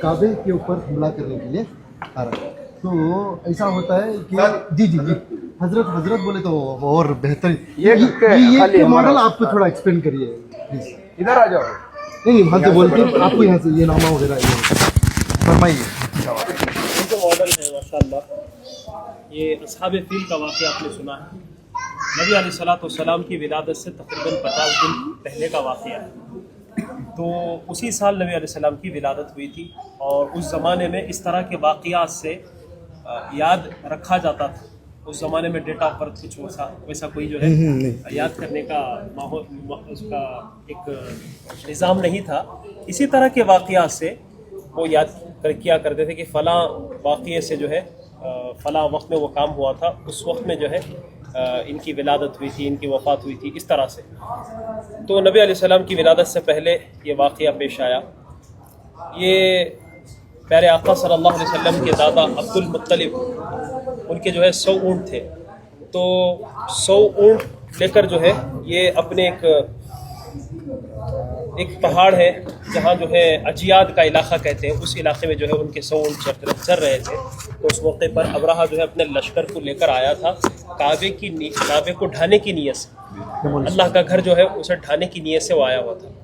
काबे के ऊपर हमला करने के लिए आ रहा है। तो ऐसा होता है कि जी जी जी हजरत बोले तो और बेहतर ये मॉडल आप थोड़ा एक्सप्लेन करिए प्लीज। इधर आ जाओ। नहीं वहाँ से बोल के आपको यहाँ से ये नामा वगैरह फरमाइए। जो मॉडल है माशाअल्लाह, ये असहाब फील का वाक़या आपने सुना है। नबी अलैहिस्सलाम की विलादत से तकरीबन 50 दिन पहले का वाक़या है। तो उसी साल नबी अलैहिस्सलाम की विलादत हुई थी और उस ज़माने में इस तरह के वाक़यात से याद रखा जाता था। उस ज़माने में डेट ऑफ बर्थ कुछ वैसा कोई जो है याद करने का माहौल उसका एक निज़ाम नहीं था। इसी तरह के वाक़यात से वो याद किया करते थे कि फ़लाँ वाक़ये से जो है फ़लाँ वक्त में वो काम हुआ था, उस वक्त में जो है इनकी विलादत हुई थी, इनकी वफ़ात हुई थी, इस तरह से। तो नबी अलैहिस्सलाम की विलादत से पहले ये वाक़या पेश आया। ये प्यारे आका सल्लल्लाहु अलैहि वसल्लम के दादा अब्दुल मुत्तलिब, उनके जो है 100 ऊँट थे। तो 100 ऊँट लेकर जो है ये अपने एक पहाड़ है जहाँ जो है अजियाद का इलाका कहते हैं, उस इलाके में जो है उनके 100 ऊँट चर रहे थे। तो उस मौके पर अबराहा जो है अपने लश्कर को लेकर आया था काबे को ढाने की नीयत से। अल्लाह का घर जो है उसे ढाने की नीयत से वो आया हुआ था।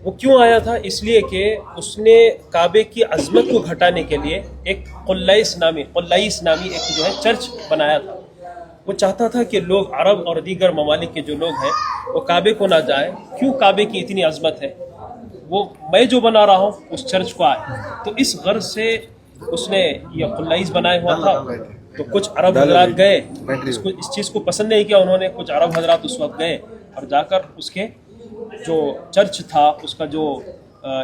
वो क्यों आया था? इसलिए कि उसने काबे की अजमत को घटाने के लिए एक कुल्लाइस नामी एक जो है चर्च बनाया था। वो चाहता था कि लोग अरब और दीगर ममालिक के जो लोग हैं वो काबे को ना जाए। क्यों? काबे की इतनी अजमत है, वो मैं जो बना रहा हूँ उस चर्च को आए। तो इस गर्ज से उसने ये कुल्लाइस बनाया हुआ था। तो कुछ अरब हजरात गए, इस चीज़ को पसंद नहीं किया उन्होंने। कुछ अरब हजरात उस वक्त गए और जाकर उसके जो चर्च था, उसका जो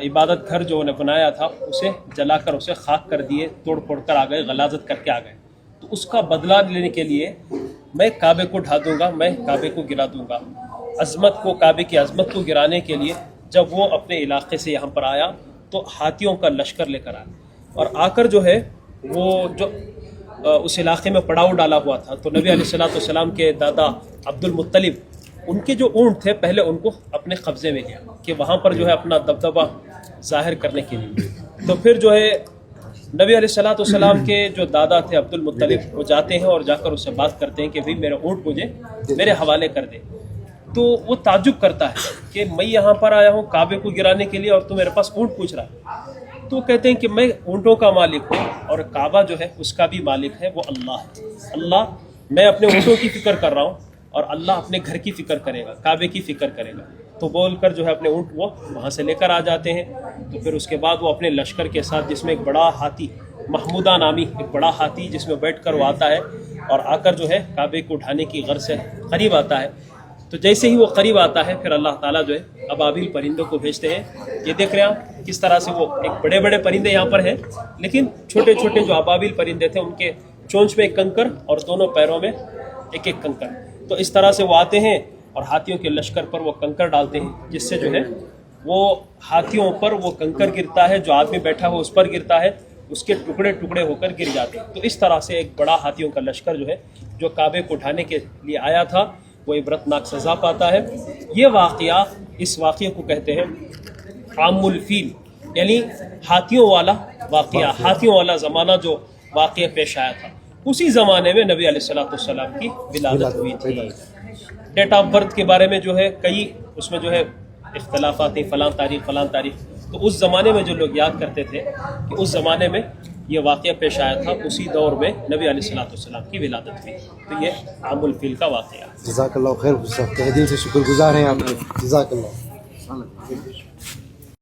इबादत घर जो उन्हें बनाया था, उसे जलाकर उसे खाक कर दिए, तोड़ फोड़ कर आ गए, गलाजत करके आ गए। तो उसका बदला लेने के लिए मैं काबे को ढा दूंगा, मैं काबे को गिरा दूंगा। काबे की अजमत को गिराने के लिए जब वो अपने इलाके से यहाँ पर आया तो हाथियों का लश्कर लेकर आया और आकर जो है वो जो उस इलाके में पड़ाव डाला हुआ था। तो नबी अलैहिस्सलाम के दादा अब्दुल मुत्तलिब, उनके जो ऊँट थे पहले उनको अपने कब्ज़े में लिया कि वहाँ पर जो है अपना दबदबा ज़ाहिर करने के लिए। तो फिर जो है नबी अलैहिस्सलाम के जो दादा थे अब्दुल मुत्तलिब, वो जाते हैं और जाकर उससे बात करते हैं कि भाई मेरे ऊँट मुझे मेरे हवाले कर दे। तो वो ताज्जुब करता है कि मैं यहाँ पर आया हूँ काबे को गिराने के लिए और तू मेरे पास ऊँट पूछ रहा है। तो कहते हैं कि मैं ऊँटों का मालिक हूँ और काबा जो है उसका भी मालिक है, वो अल्लाह है। अल्लाह, मैं अपने ऊँटों की फ़िक्र कर रहा हूँ और अल्लाह अपने घर की फ़िक्र करेगा, काबे की फ़िक्र करेगा। तो बोल कर जो है अपने ऊँट वो वहाँ से लेकर आ जाते हैं। तो फिर उसके बाद वो अपने लश्कर के साथ, जिसमें एक बड़ा हाथी महमूदा नामी एक बड़ा हाथी जिसमें बैठकर वो आता है और आकर जो है काबे को उठाने की गर्ज से करीब आता है। तो जैसे ही वो करीब आता है फिर अल्लाह ताला जो है अबाबिल परिंदों को भेजते हैं। ये देख रहे हैं आप किस तरह से वो एक बड़े बड़े परिंदे यहाँ पर हैं, लेकिन छोटे छोटे जो अबाबिल परिंदे थे उनके चोंच में एक कंकर और दोनों पैरों में एक एक कंकर। तो इस तरह से वो आते हैं और हाथियों के लश्कर पर वो कंकर डालते हैं, जिससे जो है वो हाथियों पर वो कंकर गिरता है, जो आदमी बैठा हुआ उस पर गिरता है, उसके टुकड़े टुकड़े होकर गिर जाते हैं। तो इस तरह से एक बड़ा हाथियों का लश्कर जो है जो काबे को उठाने के लिए आया था वो इबरतनाक सज़ा पाता है। ये वाक़या, इस वाक़े को कहते हैं आमुल फील, यानी हाथियों वाला वाक़या, हाथियों वाला ज़माना जो वाक़या पेश आया था। उसी ज़माने में नबी अलैहिस्सलाम की विलादत हुई थी। डेट ऑफ बर्थ के बारे में जो है कई उसमें जो है इख्तलाफात हैं, फ़लाँ तारीख़। तो उस ज़माने में जो लोग याद करते थे कि उस ज़माने में ये वाक़या पेश आया था, उसी दौर में नबी अलैहिस्सलाम की विलादत हुई। तो ये आमुल फील का वाक़या। जज़ाकल्लाह खैर, तहे दिल से शुक्रगुज़ार हैं आपके। जज़ाकल्लाह।